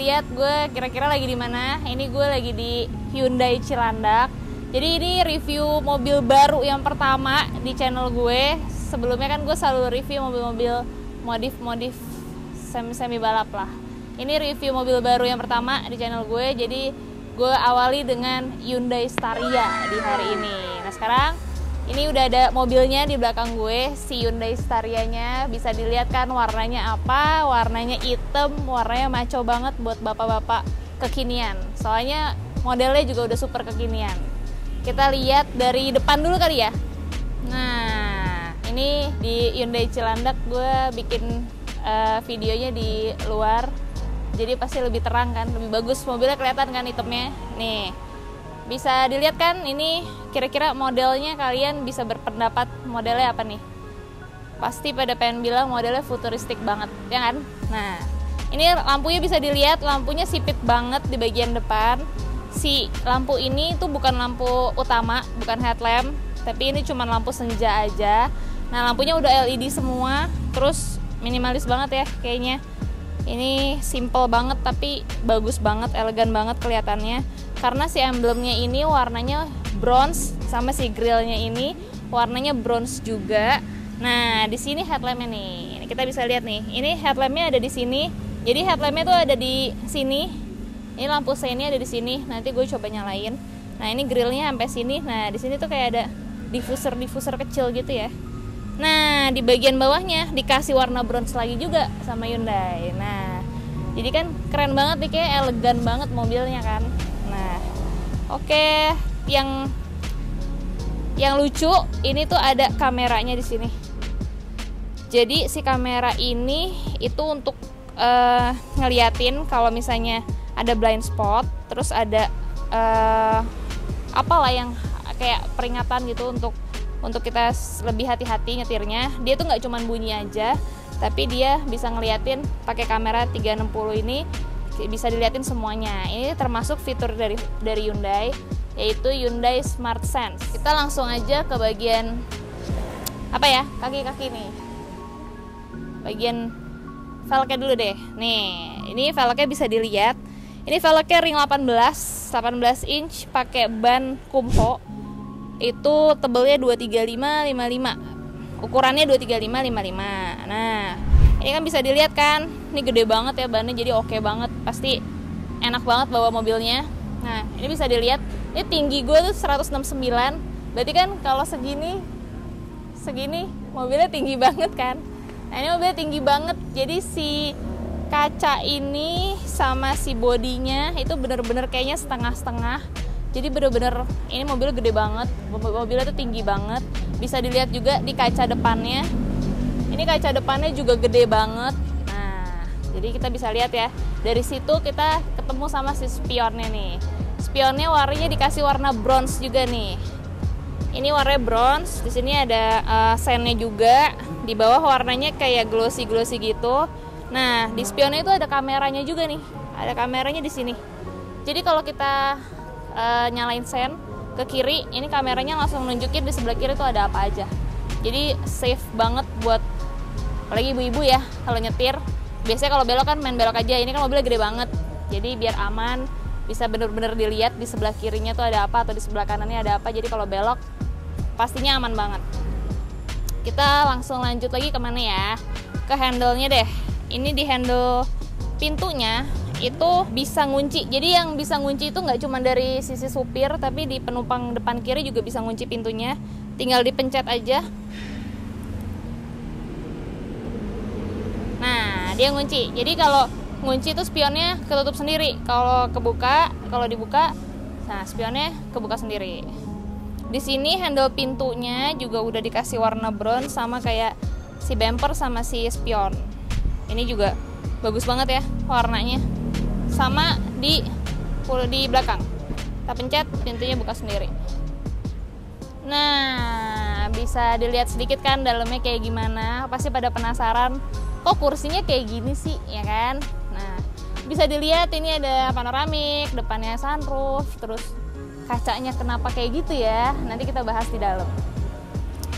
lihat gue kira-kira lagi di mana. Ini gue lagi di Hyundai Cilandak. Jadi ini review mobil baru yang pertama di channel gue. Sebelumnya kan gue selalu review mobil-mobil modif semi balap lah. Ini review mobil baru yang pertama di channel gue. Jadi gue awali dengan Hyundai Staria di hari ini. Nah sekarang ini udah ada mobilnya di belakang gue, si Hyundai Staria-nya. Bisa dilihat kan warnanya apa? Warnanya hitam, warnanya maco banget buat bapak-bapak kekinian. Soalnya modelnya juga udah super kekinian. Kita lihat dari depan dulu kali ya. Nah, ini di Hyundai Cilandak gue bikin videonya di luar. Jadi pasti lebih terang kan, lebih bagus. Mobilnya kelihatan kan hitamnya. Nih. Bisa dilihat kan ini kira-kira modelnya, kalian bisa berpendapat modelnya apa nih? Pasti pada pengen bilang modelnya futuristik banget, ya kan? Nah, ini lampunya bisa dilihat, lampunya sipit banget di bagian depan. Si lampu ini tuh bukan lampu utama, bukan headlamp, tapi ini cuma lampu senja aja. Nah, lampunya udah LED semua, terus minimalis banget ya kayaknya. Ini simple banget tapi bagus banget, elegan banget kelihatannya. Karena si emblemnya ini warnanya bronze, sama si grillnya ini warnanya bronze juga. Nah, di sini headlampnya nih. Kita bisa lihat nih. Ini headlampnya ada di sini. Jadi headlampnya tuh ada di sini. Ini lampu seinnya ada di sini. Nanti gue coba nyalain. Nah, ini grillnya sampai sini. Nah, di sini tuh kayak ada diffuser kecil gitu ya. Nah, di bagian bawahnya dikasih warna bronze lagi juga sama Hyundai. Nah, jadi kan keren banget nih, kayak elegan banget mobilnya kan. Nah, oke, yang lucu ini tuh ada kameranya di sini. Jadi si kamera ini itu untuk ngeliatin kalau misalnya ada blind spot, terus ada apalah yang kayak peringatan gitu untuk kita lebih hati-hati nyetirnya. Dia tuh nggak cuma bunyi aja, tapi dia bisa ngeliatin pakai kamera 360 ini. Bisa dilihatin semuanya. Ini termasuk fitur dari Hyundai, yaitu Hyundai Smart Sense. Kita langsung aja ke bagian apa ya, kaki-kaki nih. Bagian velgnya dulu deh. Nih, ini velgnya bisa dilihat. Ini velgnya ring 18 inch pakai ban Kumho. Itu tebelnya 235/55. Ukurannya 235/55. Nah, ini kan bisa dilihat kan, ini gede banget ya bannya, jadi oke banget, pasti enak banget bawa mobilnya. Nah, ini bisa dilihat, ini tinggi gue tuh 169, berarti kan kalau segini mobilnya tinggi banget kan. Nah, ini mobilnya tinggi banget, jadi si kaca ini sama si bodinya itu bener-bener kayaknya setengah-setengah. Jadi bener-bener ini mobil gede banget, mobilnya tuh tinggi banget. Bisa dilihat juga di kaca depannya. Ini kaca depannya juga gede banget. Nah, jadi kita bisa lihat ya. Dari situ kita ketemu sama si spionnya nih. Spionnya warnanya dikasih warna bronze juga nih. Ini warnanya bronze. Di sini ada sennya juga. Di bawah warnanya kayak glossy gitu. Nah, di spionnya itu ada kameranya juga nih. Ada kameranya di sini. Jadi kalau kita nyalain sen ke kiri, ini kameranya langsung nunjukin di sebelah kiri itu ada apa aja. Jadi safe banget buat apalagi ibu-ibu ya kalau nyetir. Biasanya kalau belok kan main belok aja, ini kan mobilnya gede banget. Jadi biar aman, bisa bener-bener dilihat di sebelah kirinya tuh ada apa atau di sebelah kanannya ada apa. Jadi kalau belok pastinya aman banget. Kita langsung lanjut lagi kemana ya? Ke handle-nya deh. Ini di handle pintunya itu bisa ngunci. Jadi yang bisa ngunci itu nggak cuma dari sisi supir, tapi di penumpang depan kiri juga bisa ngunci pintunya. Tinggal dipencet aja. Nah, dia ngunci. Jadi kalau ngunci itu spionnya ketutup sendiri. Kalau dibuka, nah spionnya kebuka sendiri. Di sini handle pintunya juga udah dikasih warna bronze sama kayak si bumper sama si spion. Ini juga bagus banget ya warnanya. Sama di belakang. Kita pencet, pintunya buka sendiri. Nah, bisa dilihat sedikit kan dalamnya kayak gimana. Pasti pada penasaran, kok kursinya kayak gini sih, ya kan? Nah, bisa dilihat ini ada panoramik, depannya sunroof, terus kacanya kenapa kayak gitu ya, nanti kita bahas di dalam.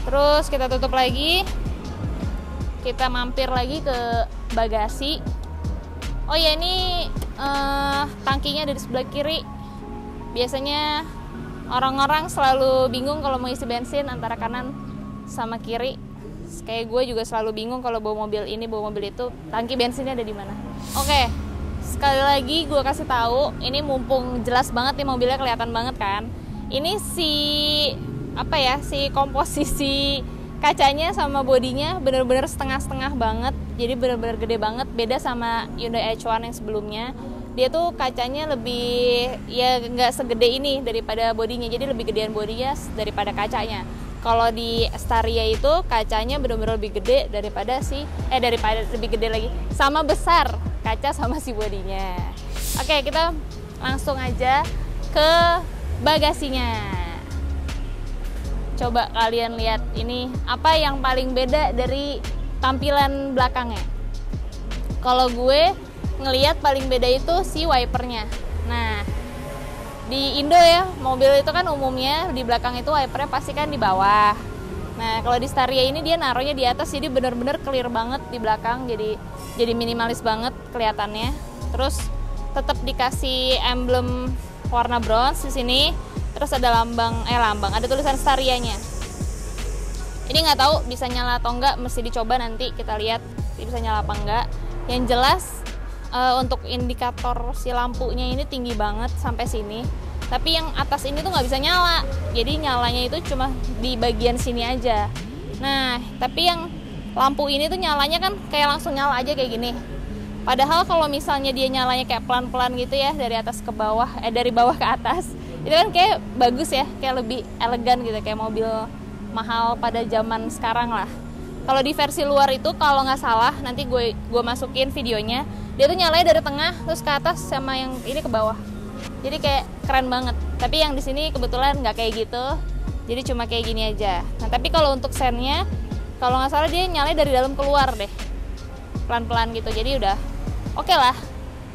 Terus kita tutup lagi, kita mampir lagi ke bagasi. Oh ya, ini tangkinya ada di sebelah kiri. Biasanya orang-orang selalu bingung kalau mau isi bensin antara kanan sama kiri. Kayak gue juga selalu bingung kalau bawa mobil ini, bawa mobil itu, tangki bensinnya ada di mana. Oke, sekali lagi gue kasih tahu, ini mumpung jelas banget nih mobilnya, kelihatan banget kan. Ini si komposisi kacanya sama bodinya bener-bener setengah-setengah banget. Jadi bener-bener gede banget, beda sama Hyundai H1 yang sebelumnya. Dia tuh kacanya lebih, ya nggak segede ini daripada bodinya, jadi lebih gedean bodinya daripada kacanya. Kalau di Staria itu kacanya bener-bener lebih gede daripada lebih gede lagi, sama besar kaca sama si bodinya. Oke, kita langsung aja ke bagasinya. Coba kalian lihat ini, apa yang paling beda dari tampilan belakangnya. Kalau gue ngelihat paling beda itu si wipernya. Nah, di Indo ya, mobil itu kan umumnya di belakang itu wipernya pasti kan di bawah. Nah, kalau di Staria ini dia naruhnya di atas, jadi bener-bener clear banget di belakang, jadi minimalis banget kelihatannya. Terus tetap dikasih emblem warna bronze di sini. Terus ada ada tulisan Starianya. Ini nggak tahu bisa nyala atau enggak, mesti dicoba nanti kita lihat bisa nyala apa enggak. Yang jelas untuk indikator si lampunya ini tinggi banget sampai sini, tapi yang atas ini tuh nggak bisa nyala, jadi nyalanya itu cuma di bagian sini aja. Nah, tapi yang lampu ini tuh nyalanya kan kayak langsung nyala aja kayak gini. Padahal kalau misalnya dia nyalanya kayak pelan-pelan gitu ya, dari atas ke bawah, dari bawah ke atas, itu kan kayak bagus ya, kayak lebih elegan gitu, kayak mobil mahal pada zaman sekarang lah. Kalau di versi luar itu kalau nggak salah, nanti gue masukin videonya, dia tuh nyalanya dari tengah terus ke atas sama yang ini ke bawah. Jadi kayak keren banget. Tapi yang di sini kebetulan nggak kayak gitu. Jadi cuma kayak gini aja. Nah, tapi kalau untuk sennya, kalau nggak salah dia nyalanya dari dalam keluar deh. Pelan-pelan gitu. Jadi udah oke lah.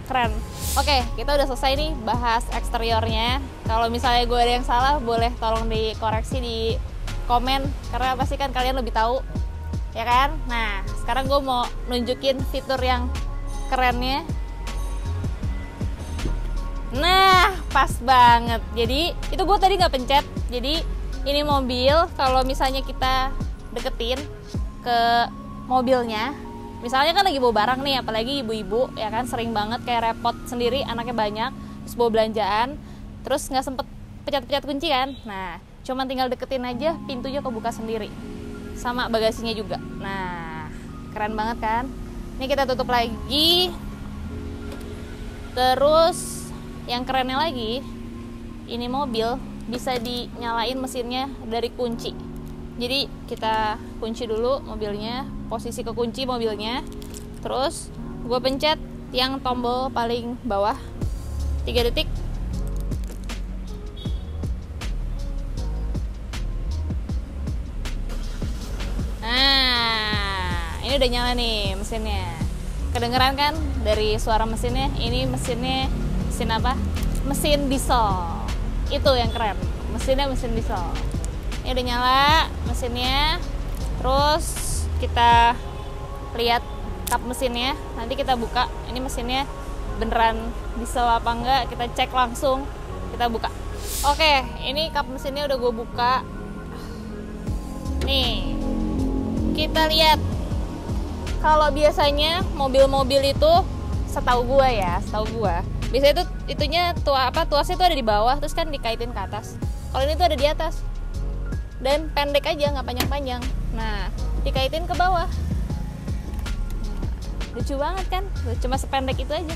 Keren. Oke, kita udah selesai nih bahas eksteriornya. Kalau misalnya gue ada yang salah, boleh tolong dikoreksi di komen, karena pasti kan kalian lebih tahu, ya kan? Nah, sekarang gue mau nunjukin fitur yang kerennya. Nah, pas banget. Jadi itu gue tadi nggak pencet. Jadi ini mobil kalau misalnya kita deketin ke mobilnya, misalnya kan lagi bawa barang nih, apalagi ibu-ibu ya kan, sering banget kayak repot sendiri, anaknya banyak, terus bawa belanjaan, terus nggak sempet pencet-pencet kunci kan. Nah, cuman tinggal deketin aja, pintunya kebuka sendiri, sama bagasinya juga. Nah, keren banget kan. Ini kita tutup lagi. Terus yang kerennya lagi, ini mobil bisa dinyalain mesinnya dari kunci. Jadi kita kunci dulu mobilnya, posisi kekunci mobilnya. Terus gue pencet yang tombol paling bawah 3 detik. Nah, ini udah nyala nih mesinnya. Kedengeran kan dari suara mesinnya? Ini mesinnya mesin apa? Mesin diesel. Itu yang keren. Mesinnya mesin diesel. Ini udah nyala mesinnya. Terus kita lihat kap mesinnya. Nanti kita buka. Ini mesinnya beneran diesel apa enggak? Kita cek langsung. Kita buka. Oke, ini kap mesinnya udah gue buka. Nih, kita lihat. Kalau biasanya mobil-mobil itu, setahu gue biasanya itu itunya tuasnya itu ada di bawah, terus kan dikaitin ke atas. Kalau ini tuh ada di atas dan pendek aja, nggak panjang-panjang. Nah, dikaitin ke bawah. Lucu banget kan, cuma sependek itu aja.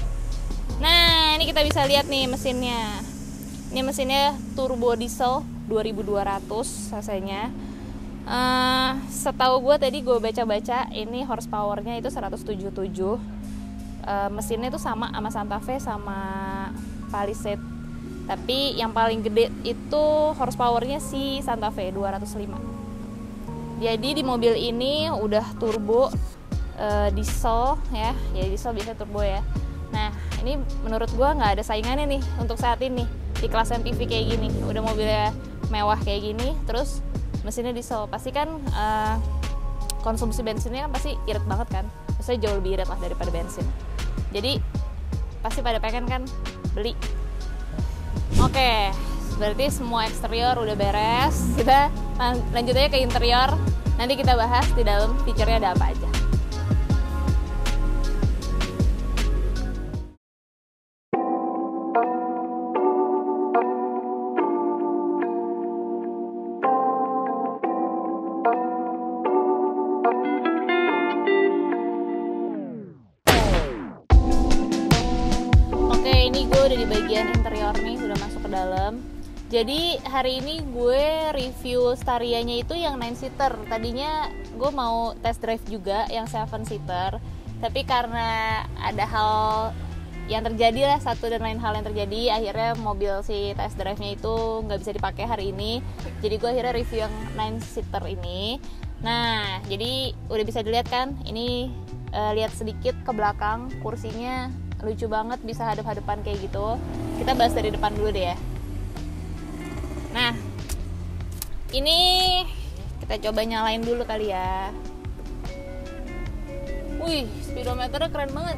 Nah, ini kita bisa lihat nih mesinnya. Ini mesinnya turbo diesel 2200 cc-nya. Setahu gue tadi gue baca-baca, ini horsepower-nya itu 177. Mesinnya itu sama Santa Fe sama Palisade. Tapi yang paling gede itu horsepower-nya si Santa Fe 205. Jadi di mobil ini udah turbo diesel ya diesel biasanya turbo ya. Nah, ini menurut gue nggak ada saingannya nih untuk saat ini di kelas MPV kayak gini. Udah mobilnya mewah kayak gini, terus mesinnya diesel, pasti kan konsumsi bensinnya kan pasti irit banget kan, maksudnya jauh lebih irit lah daripada bensin. Jadi pasti pada pengen kan beli. Oke, berarti semua eksterior udah beres. Kita lanjut aja ke interior. Nanti kita bahas di dalam fiturnya ada apa aja. Ini gue udah di bagian interior nih, udah masuk ke dalam. Jadi hari ini gue review Staria-nya itu yang 9-seater. Tadinya gue mau test drive juga yang 7-seater, tapi karena ada hal yang terjadi lah, satu dan lain hal yang terjadi, akhirnya mobil si test drive-nya itu nggak bisa dipakai hari ini. Jadi gue akhirnya review yang 9-seater ini. Nah, jadi udah bisa dilihat kan, ini lihat sedikit ke belakang, kursinya lucu banget, bisa hadap-hadapan kayak gitu. Kita bahas dari depan dulu deh ya. Nah, ini kita coba nyalain dulu kali ya. Wih, speedometernya keren banget.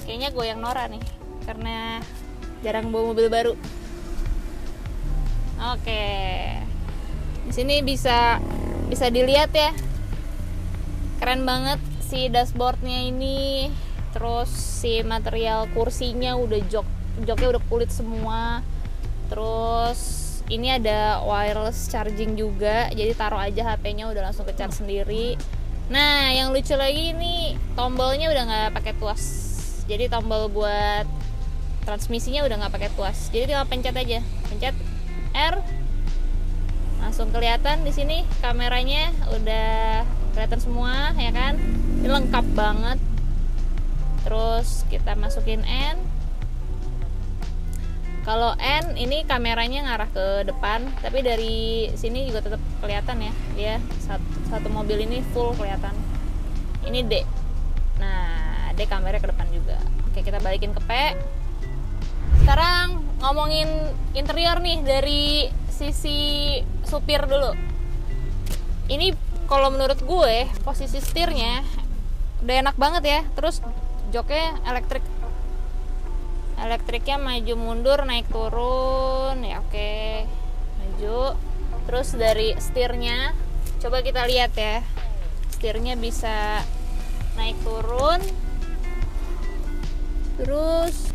Kayaknya gue yang Nora nih, karena jarang bawa mobil baru. Oke, di sini bisa dilihat ya, keren banget si dashboardnya ini. Terus si material kursinya udah joknya udah kulit semua. Terus ini ada wireless charging juga, jadi taruh aja HP-nya udah langsung ke charge sendiri. Nah, yang lucu lagi ini tombolnya udah nggak pakai tuas. Jadi tombol buat transmisinya udah nggak pakai tuas. Jadi tinggal pencet aja, pencet R, langsung kelihatan di sini kameranya udah kelihatan semua ya kan. Ini lengkap banget. Terus kita masukin N. Kalau N ini kameranya ngarah ke depan, tapi dari sini juga tetap kelihatan ya. Dia satu mobil ini full kelihatan. Ini D. Nah, D kameranya ke depan juga. Oke, kita balikin ke P. Sekarang ngomongin interior nih dari sisi supir dulu. Ini kalau menurut gue posisi setirnya udah enak banget ya. Terus joknya elektriknya maju mundur naik turun ya. Oke, maju. Terus dari setirnya coba kita lihat ya, setirnya bisa naik turun, terus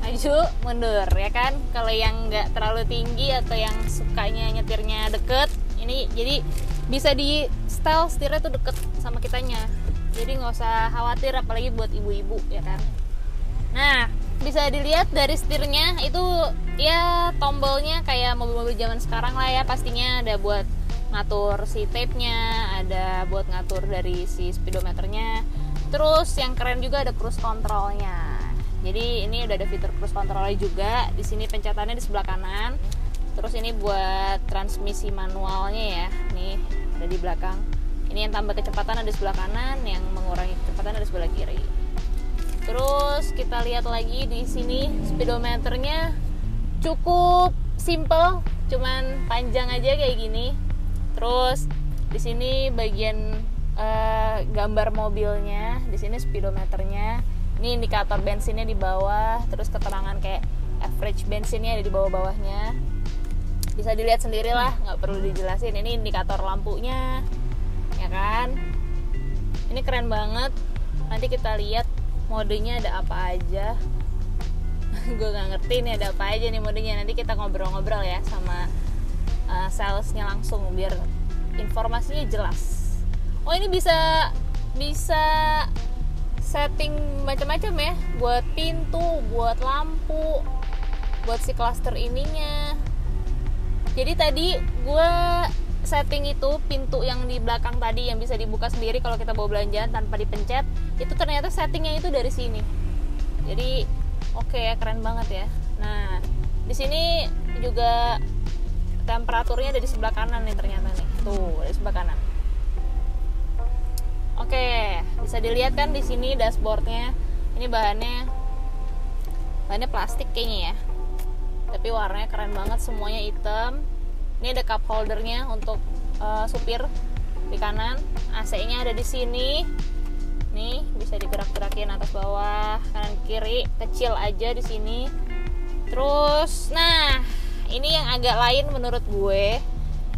maju mundur ya kan. Kalau yang nggak terlalu tinggi atau yang sukanya nyetirnya deket, ini jadi bisa di style setirnya tuh deket sama kitanya. Jadi nggak usah khawatir, apalagi buat ibu-ibu ya kan. Nah, bisa dilihat dari setirnya itu ya tombolnya kayak mobil-mobil zaman sekarang lah ya. Pastinya ada buat ngatur si tape-nya, ada buat ngatur dari si speedometernya. Terus yang keren juga ada cruise control-nya. Jadi ini udah ada fitur cruise control-nya juga. Di sini pencetannya di sebelah kanan. Terus ini buat transmisi manualnya ya. Nih ada di belakang. Ini yang tambah kecepatan ada di sebelah kanan, yang mengurangi kecepatan ada di sebelah kiri. Terus kita lihat lagi di sini speedometernya cukup simple, cuman panjang aja kayak gini. Terus di sini bagian gambar mobilnya, di sini speedometernya. Ini indikator bensinnya di bawah, terus keterangan kayak average bensinnya ada di bawah-bawahnya. Bisa dilihat sendiri lah, nggak perlu dijelasin. Ini indikator lampunya. Ya kan, ini keren banget. Nanti kita lihat modenya ada apa aja. Gue nggak ngerti nih ada apa aja nih modenya. Nanti kita ngobrol-ngobrol ya sama salesnya langsung biar informasinya jelas. Oh, ini bisa setting macam-macam ya, buat pintu, buat lampu, buat si cluster ininya. Jadi tadi gue setting itu pintu yang di belakang tadi yang bisa dibuka sendiri kalau kita bawa belanjaan tanpa dipencet, itu ternyata settingnya itu dari sini. Jadi oke ya, keren banget ya. Nah, di sini juga temperaturnya dari sebelah kanan nih ternyata nih. Tuh, dari sebelah kanan. Oke, bisa dilihat kan di sini dashboardnya. Ini bahannya plastik kayaknya ya. Tapi warnanya keren banget, semuanya hitam. Ini ada cup holdernya untuk supir di kanan. AC-nya ada di sini. Nih bisa digerak-gerakin atas bawah, kanan kiri, kecil aja di sini. Terus, nah ini yang agak lain menurut gue.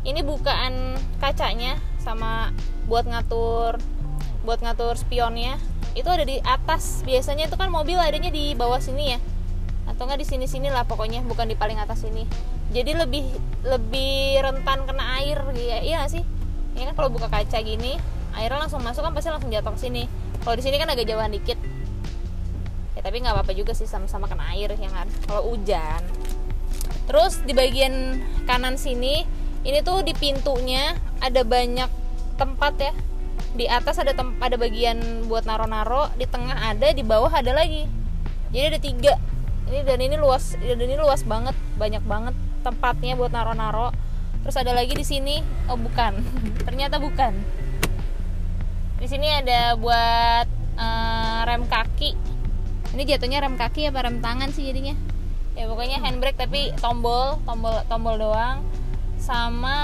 Ini bukaan kacanya sama buat ngatur spionnya. Itu ada di atas. Biasanya itu kan mobil adanya di bawah sini ya. Atau enggak di sini-sini lah pokoknya, bukan di paling atas sini. Jadi lebih rentan kena air ya. Iya gak sih? Ya kan kalau buka kaca gini, airnya langsung masuk kan pasti langsung jatuh ke sini. Kalau di sini kan agak jauhan dikit. Ya tapi nggak apa-apa juga sih, sama-sama kena air ya kan. Kalau hujan. Terus di bagian kanan sini, ini tuh di pintunya ada banyak tempat ya. Di atas ada bagian buat naro-naro, di tengah ada, di bawah ada lagi. Jadi ada 3. Ini luas banget, banyak banget tempatnya buat naro-naro. Terus ada lagi di sini, oh bukan, ternyata bukan. Di sini ada buat rem kaki. Ini jatuhnya rem kaki apa rem tangan sih jadinya? Ya pokoknya handbrake tapi tombol doang. Sama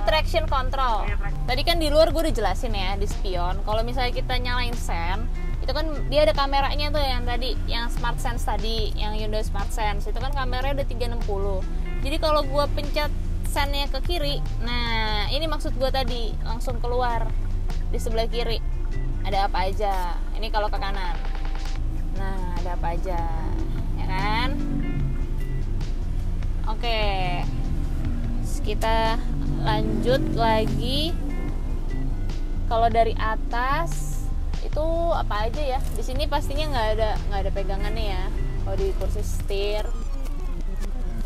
traction control. Tadi kan di luar gue udah jelasin ya di spion. Kalau misalnya kita nyalain sen, itu kan dia ada kameranya tuh yang tadi, yang Smart Sense tadi, yang Hyundai Smart Sense. Itu kan kameranya udah 360. Jadi kalau gue pencet sennya ke kiri, nah ini maksud gue tadi, langsung keluar di sebelah kiri. Ada apa aja? Ini kalau ke kanan. Nah, ada apa aja? Ya kan? Oke. Kita lanjut lagi. Kalau dari atas itu apa aja ya? Di sini pastinya nggak ada pegangannya ya. Kalau di kursi setir.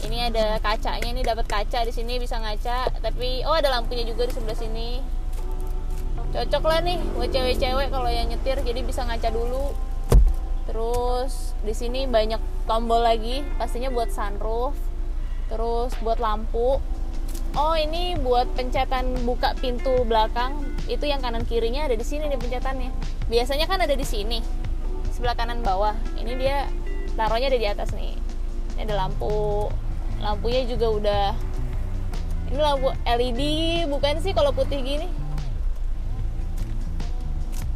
Ini ada kacanya, ini dapat kaca di sini bisa ngaca. Tapi ada lampunya juga di sebelah sini. Cocok lah nih buat cewek-cewek kalau yang nyetir, jadi bisa ngaca dulu. Terus di sini banyak tombol lagi, pastinya buat sunroof. Terus buat lampu. Oh, ini buat pencetan buka pintu belakang. Itu yang kanan kirinya ada di sini nih pencetannya. Biasanya kan ada di sini, sebelah kanan bawah. Ini dia taruhnya ada di atas nih. Ini ada lampu. Lampunya juga udah. Ini lampu LED bukan sih kalau putih gini?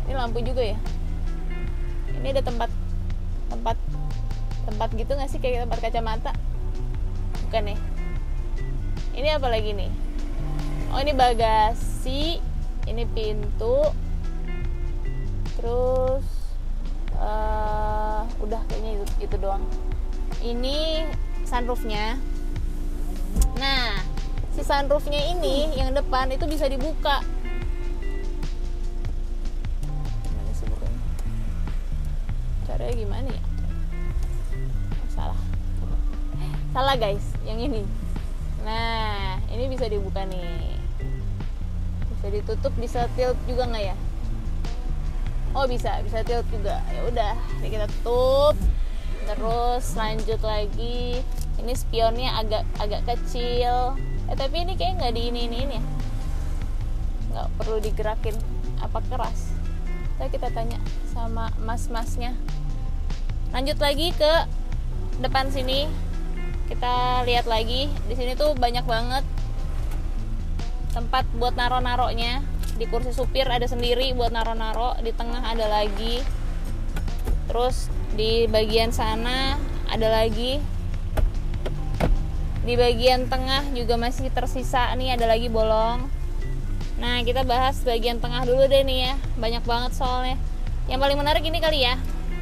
Ini lampu juga ya. Ini ada tempat gitu nggak sih, kayak tempat kacamata? Bukan nih. Ini apa lagi nih? Oh, ini bagasi, ini pintu, terus udah kayaknya itu doang. Ini sunroofnya. Nah, si sunroofnya ini yang depan itu bisa dibuka. Gimana sih bukanya? Caranya gimana ya? Salah guys, yang ini. Nah, ini bisa dibuka nih. Bisa ditutup, bisa tilt juga nggak ya? Oh bisa tilt juga. Ya udah, ini kita tutup. Terus lanjut lagi. Ini spionnya agak kecil. Tapi ini kayak nggak diinin ya. Nggak perlu digerakin. Apa keras? Kita tanya sama mas-masnya. Lanjut lagi ke depan sini. Kita lihat lagi, di sini tuh banyak banget tempat buat naro-naronya. Di kursi supir ada sendiri buat naro-naro, di tengah ada lagi. Terus di bagian sana ada lagi. Di bagian tengah juga masih tersisa nih, ada lagi bolong. Nah, kita bahas bagian tengah dulu deh nih ya. Banyak banget soalnya. Yang paling menarik ini kali ya.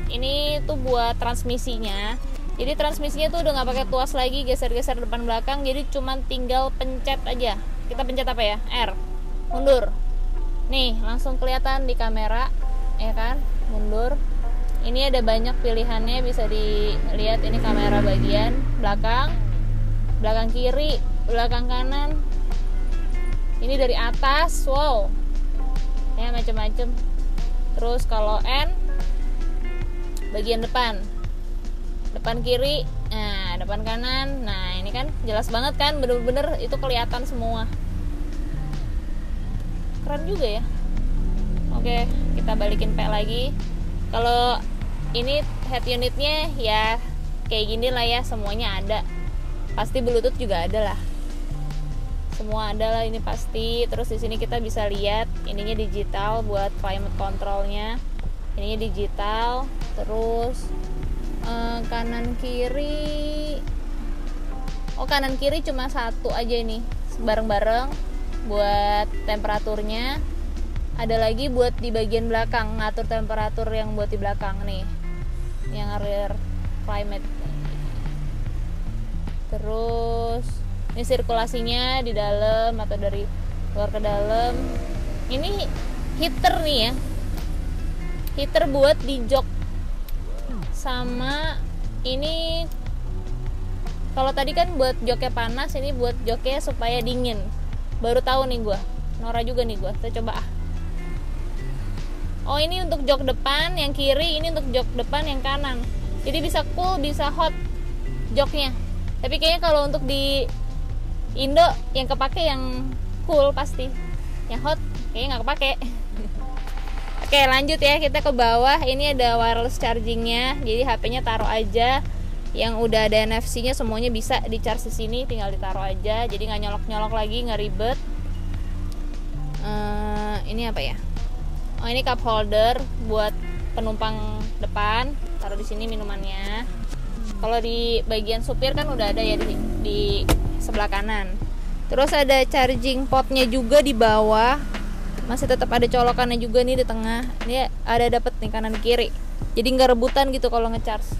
Ini tuh buat transmisinya. Jadi transmisinya tuh udah nggak pakai tuas lagi, geser-geser depan belakang, jadi cuman tinggal pencet aja. Kita pencet apa ya? R. Mundur. Nih, langsung kelihatan di kamera, ya kan? Mundur. Ini ada banyak pilihannya, bisa dilihat ini kamera bagian belakang, belakang kiri, belakang kanan. Ini dari atas, wow. Ya macam-macam. Terus kalau N bagian depan kiri, nah depan kanan. Nah ini kan jelas banget kan, bener-bener itu kelihatan semua. Keren juga ya. Oke, kita balikin P lagi. Kalau ini head unitnya ya kayak gini lah ya, semuanya ada. Pasti Bluetooth juga ada lah. semua ada lah ini pasti. Terus di sini kita bisa lihat ininya digital buat climate controlnya, ininya digital. Terus kanan kiri, kanan kiri cuma satu aja ini bareng-bareng buat temperaturnya. Ada lagi buat di bagian belakang ngatur temperatur yang buat di belakang nih, yang rear climate. Terus ini sirkulasinya di dalam atau dari luar ke dalam. Ini heater nih ya, heater buat di jok. Sama ini kalau tadi kan buat joknya panas, ini buat joknya supaya dingin. Baru tahu nih gue, Nora juga nih gue. Kita coba Oh, ini untuk jok depan yang kiri, ini untuk jok depan yang kanan. Jadi bisa cool, bisa hot joknya. Tapi kayaknya kalau untuk di Indo yang kepake yang cool pasti. Yang hot kayaknya nggak kepake. Oke, lanjut ya, kita ke bawah. Ini ada wireless chargingnya. Jadi HP-nya taruh aja. Yang udah ada NFC-nya semuanya bisa di-charge di sini, tinggal ditaruh aja. Jadi nggak nyolok-nyolok lagi, nggak ribet. Ini apa ya? Oh, ini cup holder buat penumpang depan. Taruh di sini minumannya. Kalau di bagian supir kan udah ada ya di sebelah kanan. Terus ada charging potnya juga di bawah. Masih tetap ada colokannya juga nih di tengah. Ini ada dapet nih kanan kiri. Jadi nggak rebutan gitu kalau ngecharge.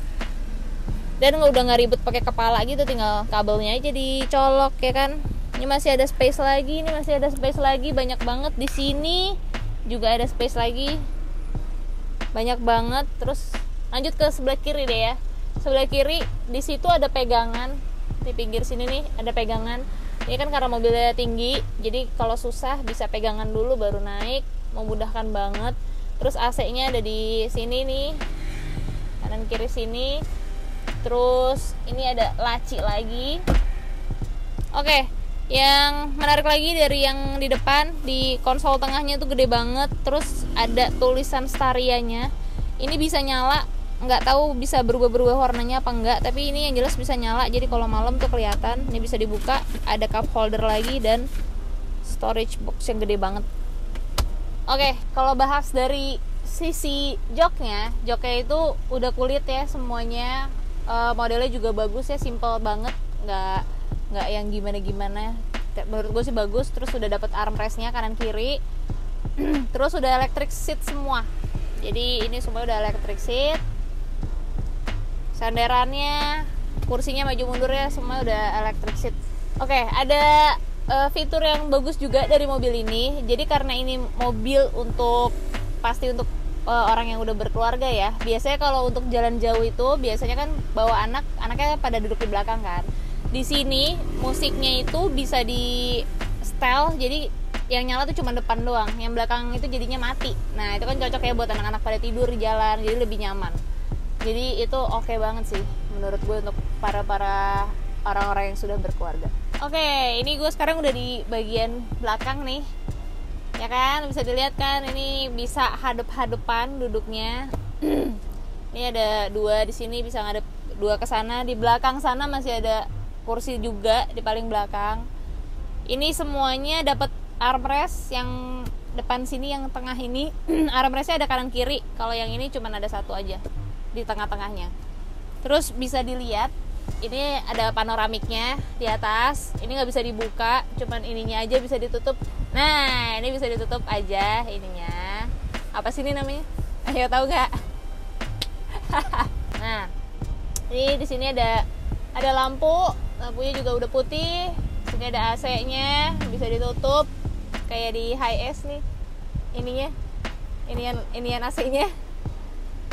Dan udah nggak ribet pakai kepala gitu, tinggal kabelnya aja dicolok ya kan. Ini masih ada space lagi, banyak banget di sini. Juga ada space lagi, banyak banget. Terus lanjut ke sebelah kiri deh ya. Sebelah kiri di situ ada pegangan, di pinggir sini nih ada pegangan. Ini kan karena mobilnya tinggi, jadi kalau susah bisa pegangan dulu baru naik, memudahkan banget. Terus AC-nya ada di sini nih, kanan kiri sini. Terus ini ada laci lagi. Oke, yang menarik lagi dari yang di depan, di konsol tengahnya tuh gede banget. Terus ada tulisan Staria-nya. Ini bisa nyala, nggak tahu bisa berubah-berubah warnanya apa enggak, tapi ini yang jelas bisa nyala. Jadi kalau malam tuh kelihatan. Ini bisa dibuka, ada cup holder lagi dan storage box yang gede banget. Oke, kalau bahas dari sisi joknya itu udah kulit ya semuanya. Modelnya juga bagus ya, simple banget, nggak yang gimana-gimana. Menurut gue sih bagus. Terus udah dapet armrestnya kanan kiri. Terus udah electric seat semua. Jadi ini semua udah electric seat. Sandarannya, kursinya maju mundur ya, semua udah electric seat. Oke, ada fitur yang bagus juga dari mobil ini. Jadi karena ini mobil pasti untuk orang yang udah berkeluarga ya. Biasanya kalau untuk jalan jauh itu biasanya kan bawa anaknya pada duduk di belakang kan. Di sini musiknya itu bisa di setel, jadi yang nyala tuh cuma depan doang, yang belakang itu jadinya mati. Nah itu kan cocok ya buat anak-anak pada tidur di jalan, jadi lebih nyaman. Jadi itu oke banget sih menurut gue untuk para orang-orang yang sudah berkeluarga. Oke, ini gue sekarang udah di bagian belakang nih. Ya kan, bisa dilihat kan, ini bisa hadap-hadapan duduknya. Ini ada dua di sini, bisa ngadep dua ke sana. Di belakang sana masih ada kursi juga di paling belakang. Ini semuanya dapat armrest. Yang depan sini, yang tengah ini armrestnya ada kanan kiri. Kalau yang ini cuma ada satu aja di tengah-tengahnya. Terus bisa dilihat ini ada panoramiknya di atas. Ini nggak bisa dibuka, cuman ininya aja bisa ditutup. Nah, ini bisa ditutup aja ininya. Apa sih ini namanya? Ayo tahu nggak? Nah, ini di sini ada lampunya juga udah putih. Sini ada AC-nya, bisa ditutup kayak di Hiace nih. Inian AC-nya.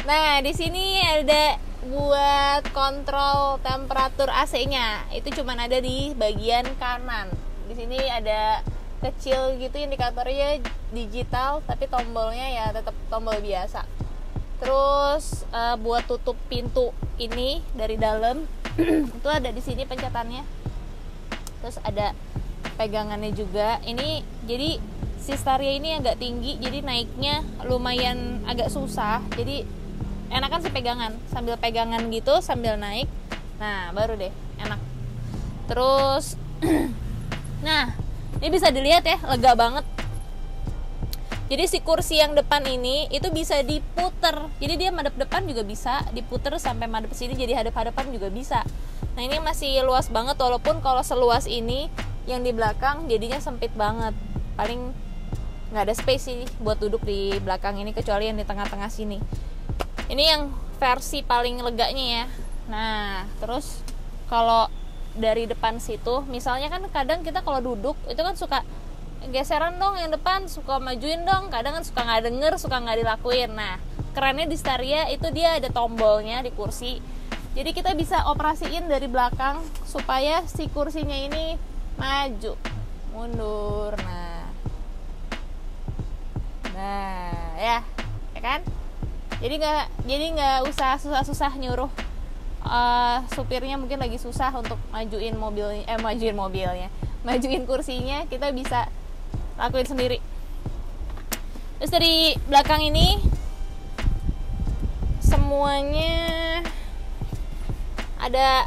Nah, di sini ada buat kontrol temperatur AC-nya. Itu cuman ada di bagian kanan. Di sini ada kecil gitu indikatornya digital, tapi tombolnya ya tetap tombol biasa. Terus buat tutup pintu ini dari dalam itu ada di sini pencetannya. Terus ada pegangannya juga. Ini jadi si Staria ini agak tinggi, jadi naiknya lumayan agak susah. Jadi enakan sih pegangan, sambil pegangan gitu sambil naik. Nah, baru deh enak. Terus nah, Ini bisa dilihat ya, lega banget. Jadi si kursi yang depan ini itu bisa diputer. Jadi dia madep depan juga bisa, diputer sampai madep sini jadi hadap-hadapan juga bisa. Nah ini masih luas banget, walaupun kalau seluas ini yang di belakang jadinya sempit banget. Paling nggak ada space sih buat duduk di belakang ini, kecuali yang di tengah-tengah sini. Ini yang versi paling leganya ya. Nah terus kalau dari depan situ, misalnya kan kadang kita kalau duduk itu kan suka geseran dong yang depan, suka majuin dong, kadang kan suka nggak denger, suka nggak dilakuin. Nah kerennya di Staria itu dia ada tombolnya di kursi, jadi kita bisa operasiin dari belakang supaya si kursinya ini maju mundur. Nah ya kan, jadi nggak usah susah-susah nyuruh supirnya, mungkin lagi susah untuk majuin kursinya, kita bisa lakuin sendiri. Terus dari belakang ini semuanya ada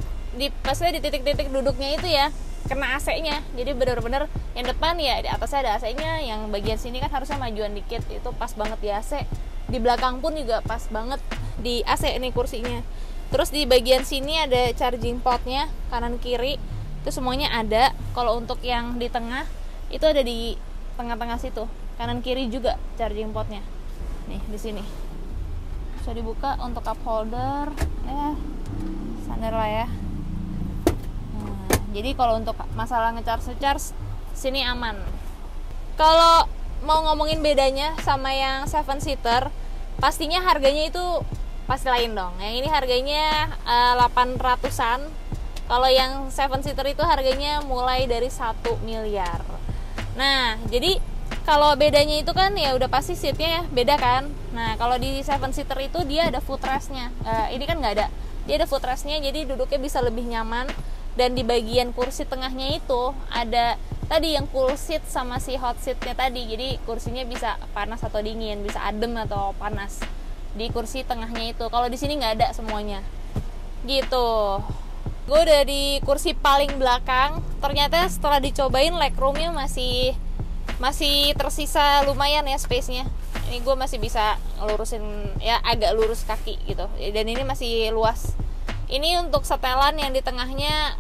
maksudnya di titik-titik duduknya itu ya kena AC-nya. Jadi benar-benar yang depan ya di atasnya ada AC-nya, yang bagian sini kan harusnya majuan dikit, itu pas banget di AC. Di belakang pun juga pas banget di AC ini kursinya. Terus di bagian sini ada charging portnya kanan kiri, itu semuanya ada. Kalau untuk yang di tengah itu ada di tengah-tengah situ, kanan kiri juga charging portnya. Nih di sini bisa dibuka untuk cup holder, standar lah ya. Nah, jadi kalau untuk masalah ngecharge sini aman. Kalau mau ngomongin bedanya sama yang 7 seater, pastinya harganya itu pasti lain dong. Yang ini harganya 800-an. Kalau yang 7 seater itu harganya mulai dari 1 miliar. Nah, jadi kalau bedanya itu kan ya udah pasti seatnya ya beda kan. Nah, kalau di 7 seater itu dia ada footrestnya. Ini kan nggak ada. Dia ada footrestnya, jadi duduknya bisa lebih nyaman. Dan di bagian kursi tengahnya itu ada tadi yang cool seat sama si hot seatnya tadi. Jadi kursinya bisa panas atau dingin, bisa adem atau panas di kursi tengahnya itu. Kalau di sini nggak ada semuanya. Gitu. Gue udah di kursi paling belakang. Ternyata setelah dicobain legroomnya masih tersisa lumayan ya space-nya. Ini gue masih bisa ngelurusin ya, agak lurus kaki gitu. Dan ini masih luas. Ini untuk setelan yang di tengahnya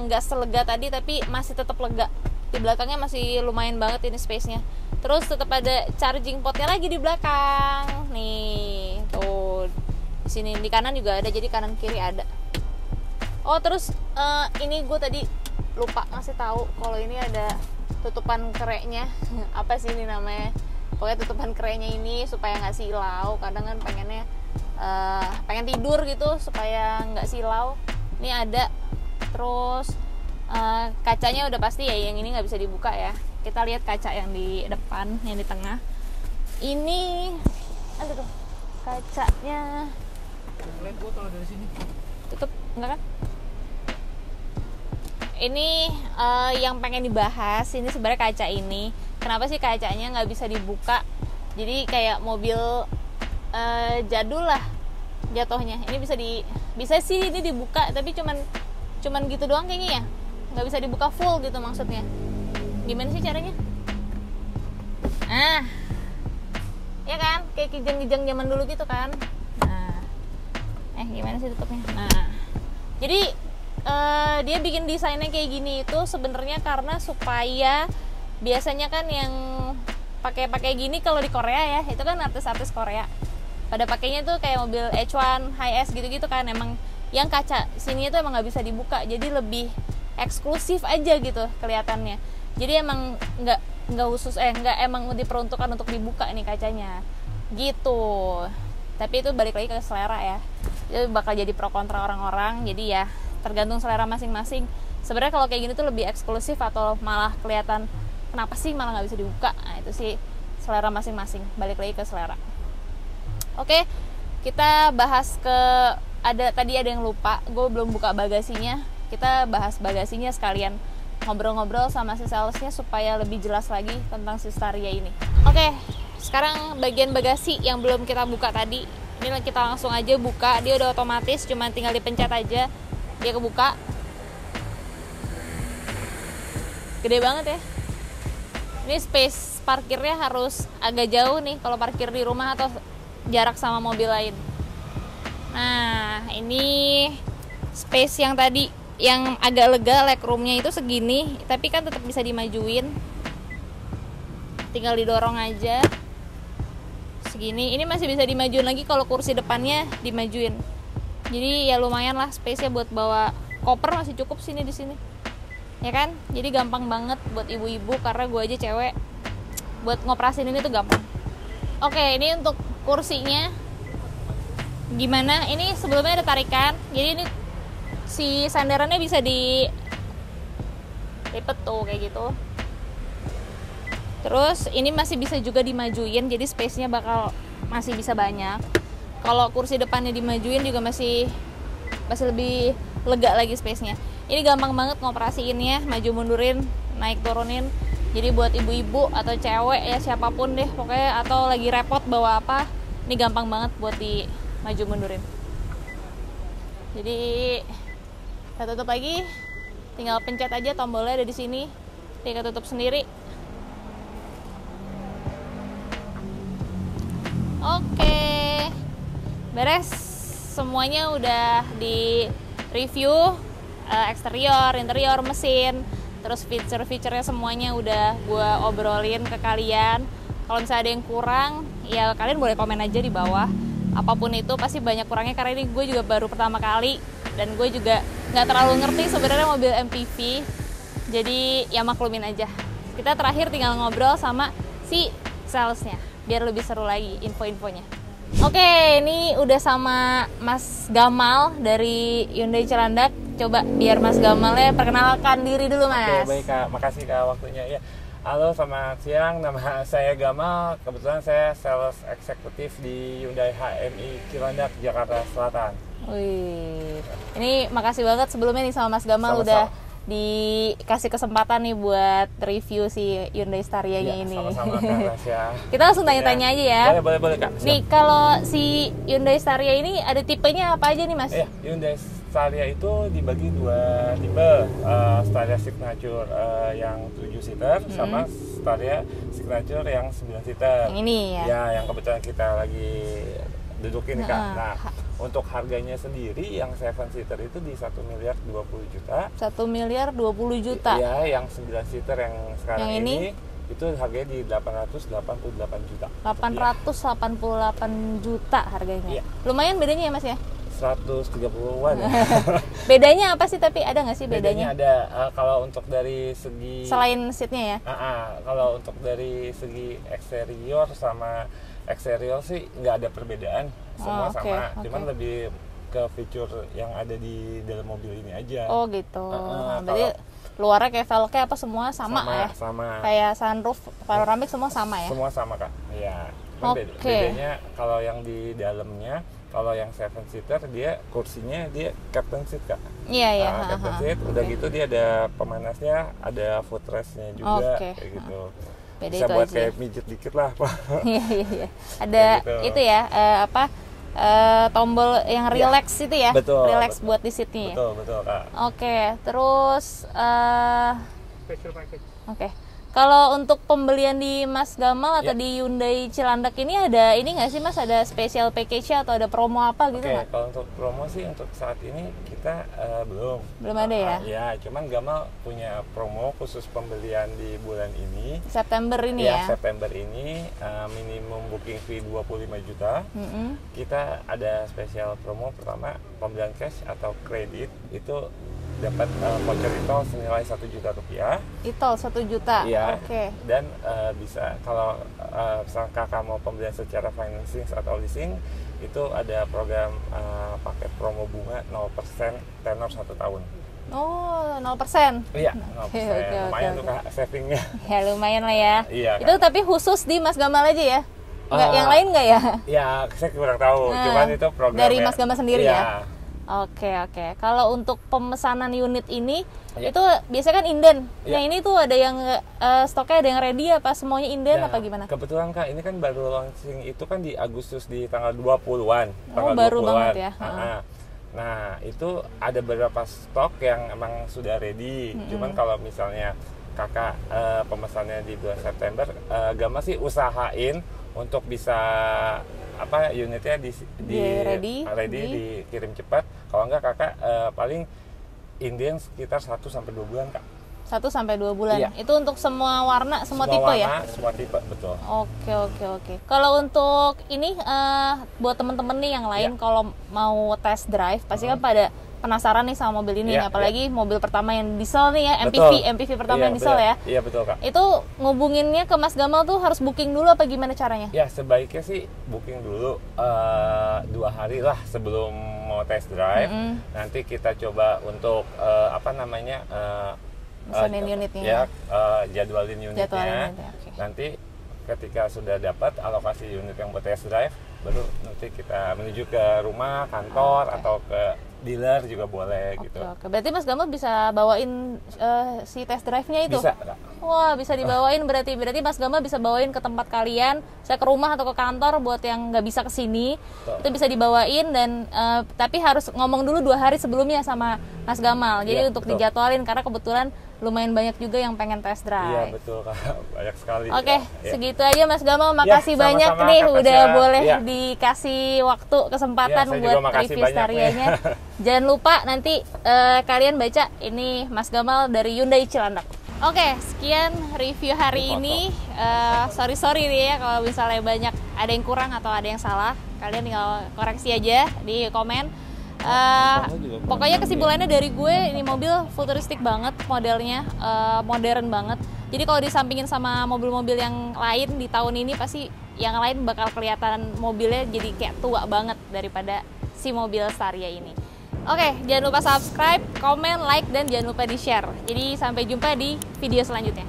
nggak selega tadi, tapi masih tetap lega. Di belakangnya masih lumayan banget ini space-nya. Terus tetap ada charging portnya lagi di belakang. Nih, tuh. Di sini di kanan juga ada, jadi kanan kiri ada. Oh, terus ini gue tadi lupa ngasih tahu kalau ini ada tutupan kereknya. Apa sih ini namanya? Pokoknya tutupan kereknya ini supaya nggak silau. Kadang kan pengennya pengen tidur gitu supaya nggak silau. Ini ada. Terus kacanya udah pasti ya, yang ini nggak bisa dibuka ya. Kita lihat kaca yang di depan, yang di tengah. Ini aduh, kacanya kalau dari sini tutup enggak kan? Ini yang pengen dibahas ini sebenarnya kaca ini. Kenapa sih kacanya nggak bisa dibuka? Jadi kayak mobil jadul lah jatuhnya. Ini bisa sih ini dibuka, tapi cuman gitu doang kayaknya ya. Nggak bisa dibuka full gitu maksudnya. Gimana sih caranya? Ya kan? Kayak kijang-kijang zaman dulu gitu kan. Nah, gimana sih tutupnya? Nah, jadi dia bikin desainnya kayak gini itu sebenarnya karena supaya biasanya kan yang pakai gini kalau di Korea ya, itu kan artis-artis Korea pada pakainya tuh kayak mobil H1, Hi-S gitu-gitu kan. Emang yang kaca sini itu emang nggak bisa dibuka, jadi lebih eksklusif aja gitu kelihatannya. Jadi emang nggak khusus nggak emang diperuntukkan untuk dibuka nih kacanya gitu. Tapi itu balik lagi ke selera ya, itu bakal jadi pro kontra orang-orang. Jadi ya tergantung selera masing-masing. Sebenarnya kalau kayak gini tuh lebih eksklusif atau malah kelihatan kenapa sih malah nggak bisa dibuka. Nah itu sih selera masing-masing, balik lagi ke selera. Oke, kita bahas tadi ada yang lupa, gue belum buka bagasinya. Kita bahas bagasinya sekalian, ngobrol-ngobrol sama si salesnya supaya lebih jelas lagi tentang si Staria ini. Oke, sekarang bagian bagasi yang belum kita buka tadi, ini kita langsung aja buka. Dia udah otomatis, cuma tinggal dipencet aja dia kebuka. Gede banget ya. Ini space parkirnya harus agak jauh nih kalau parkir di rumah atau jarak sama mobil lain. Nah, ini space yang tadi yang agak lega, legroomnya itu segini, tapi kan tetap bisa dimajuin. Tinggal didorong aja. Segini, ini masih bisa dimajuin lagi kalau kursi depannya dimajuin. Jadi ya lumayan lah space-nya buat bawa koper, masih cukup sini di sini. Ya kan? Jadi gampang banget buat ibu-ibu, karena gue aja cewek. Buat ngoperasin ini tuh gampang. Oke, ini untuk kursinya gimana? Ini sebelumnya ada tarikan. Jadi ini si sandarannya bisa di lipet tuh kayak gitu. Terus ini masih bisa juga dimajuin, jadi space-nya bakal masih bisa banyak. Kalau kursi depannya dimajuin juga masih lebih lega lagi space-nya. Ini gampang banget ngoperasiinnya, maju mundurin, naik turunin. Jadi buat ibu-ibu atau cewek ya siapapun deh pokoknya, atau lagi repot bawa apa, ini gampang banget buat di maju mundurin. Jadi kita tutup lagi, tinggal pencet aja tombolnya ada di sini, tinggal tutup sendiri. Oke, beres semuanya udah di review, eksterior, interior, mesin, terus feature-featurenya semuanya udah gue obrolin ke kalian. Kalau misalnya ada yang kurang, ya kalian boleh komen aja di bawah. Apapun itu pasti banyak kurangnya, karena ini gue juga baru pertama kali dan gue juga nggak terlalu ngerti sebenarnya mobil MPV. Jadi ya maklumin aja. Kita terakhir tinggal ngobrol sama si salesnya biar lebih seru lagi info-infonya. Oke, ini udah sama Mas Gamal dari Hyundai Cilandak. Coba biar Mas Gamalnya perkenalkan diri dulu, Mas. Oke, baik Kak, makasih Kak waktunya ya. Halo, selamat siang, nama saya Gamal. Kebetulan saya sales eksekutif di Hyundai HMI Cilandak, Jakarta Selatan. Wih, ini makasih banget sebelumnya nih sama Mas Gamal. Sama-sama. Udah dikasih kesempatan nih buat review si Hyundai Staria-nya ini. Sama-sama Kak Rasya. Kita langsung tanya-tanya aja ya. Boleh Kak. Siap. Nih kalau si Hyundai Staria ini ada tipenya apa aja nih, Mas? Iya, Hyundai Staria itu dibagi dua tipe, Staria Signature yang 7 seater sama Staria Signature yang 9 seater. Yang ini ya? Ya, yang kebetulan kita lagi dudukin Kak. Nah, untuk harganya sendiri yang 7 seater itu di 1 miliar 20 juta. 1 miliar 20 juta. Iya, yang 9 seater yang sekarang yang ini itu harganya di 888 juta. 888 juta harganya. Iya. Lumayan bedanya ya, Mas ya? 130-an. Bedanya apa sih, tapi ada nggak sih bedanya? Bedanya ada, kalau untuk dari segi selain seatnya ya? Kalau untuk dari segi eksterior sama eksterior sih nggak ada perbedaan, semua sama, cuman lebih ke fitur yang ada di dalam mobil ini aja. Oh gitu. Berarti luarnya kayak velgnya apa semua sama ya? Sama. Kayak sunroof, panoramik semua sama ya? Semua sama Kak. Iya. Bedanya kalau yang di dalamnya, kalau yang 7 seater dia kursinya dia captain seat Kak. Iya. Captain seat, udah gitu dia ada pemanasnya, ada footrestnya juga kayak gitu. Beda bisa itu buat aja. Kayak mijet dikit lah Pak. Iya. Ada gitu. Itu ya, tombol yang relax itu ya? Betul. Relax buat di seatnya ya? Betul Kak. Oke, terus Special package. Oke. Kalau untuk pembelian di Mas Gamal atau di Hyundai Cilandak ini ada ini nggak sih Mas, ada special package-nya atau ada promo apa gitu nggak? Kalau untuk promo sih untuk saat ini kita belum ada ya? Ya, cuman Gamal punya promo khusus pembelian di bulan ini. September ini ya? September ini minimum booking fee 25 juta. Kita ada spesial promo, pertama pembelian cash atau kredit itu dapat voucher e-tol senilai 1 juta rupiah. E-tol 1 juta? Iya. Oke. Dan bisa kalau misalnya kakak mau pembelian secara financing atau leasing, itu ada program paket promo bunga 0% tenor 1 tahun. Oh, 0%? Iya, 0%. Lumayan tuh Kak savingnya. Ya lumayan lah ya. Iya, itu Kak. Tapi khusus di Mas Gamal aja ya? Nggak, yang lain nggak ya? Ya, saya kurang tahu. Cuman itu program dari Mas Gamal sendiri ya? Iya. Oke. Kalau untuk pemesanan unit ini itu biasanya kan inden. Yang ini tuh ada yang stoknya ada yang ready apa semuanya inden apa gimana? Kebetulan Kak, ini kan baru launching itu kan di Agustus di tanggal 20-an. Baru banget ya. Nah, itu ada beberapa stok yang emang sudah ready. Cuman kalau misalnya kakak pemesannya di bulan September, Gama sih usahain untuk bisa unitnya ready dikirim cepat. Kalau enggak kakak paling Indian sekitar 1-2 bulan kak. 1-2 bulan. Iya. Itu untuk semua warna, semua tipe warna, ya? Semua tipe, betul. Oke. Kalau untuk ini buat temen-temen nih yang lain, kalau mau test drive pasti kan pada penasaran nih sama mobil ini, apalagi mobil pertama yang diesel nih ya, MPV pertama yang diesel ya. Iya betul kak. Itu ngubunginnya ke Mas Gamal tuh harus booking dulu apa gimana caranya? Ya sebaiknya sih booking dulu 2 hari lah sebelum mau test drive. Nanti kita coba untuk pesanin unitnya. Ya, jadwalin unitnya. Okay. Nanti ketika sudah dapat alokasi unit yang buat test drive, baru nanti kita menuju ke rumah, kantor, atau ke dealer juga boleh gitu. Oke. Berarti Mas Gamal bisa bawain si test drive-nya itu? Bisa, Kak. Wah, bisa dibawain berarti Mas Gamal bisa bawain ke tempat kalian, saya ke rumah atau ke kantor buat yang nggak bisa kesini, itu bisa dibawain dan tapi harus ngomong dulu 2 hari sebelumnya sama Mas Gamal. Jadi untuk dijadwalin karena kebetulan lumayan banyak juga yang pengen test drive. Iya betul Kak, banyak sekali. Oke, segitu aja Mas Gamal, makasih banyak nih udah boleh dikasih waktu kesempatan buat review Starianya. Jangan lupa nanti kalian baca ini Mas Gamal dari Hyundai Cilandak. Oke, sekian review hari ini. Sorry nih ya kalau misalnya banyak ada yang kurang atau ada yang salah, kalian tinggal koreksi aja di komen. Pokoknya kesimpulannya dari gue, ini mobil futuristik banget modelnya, modern banget. Jadi kalau disampingin sama mobil-mobil yang lain di tahun ini, pasti yang lain bakal kelihatan mobilnya jadi kayak tua banget daripada si mobil Staria ini. Oke, jangan lupa subscribe, komen, like, dan jangan lupa di-share. Jadi sampai jumpa di video selanjutnya.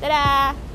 Dadah!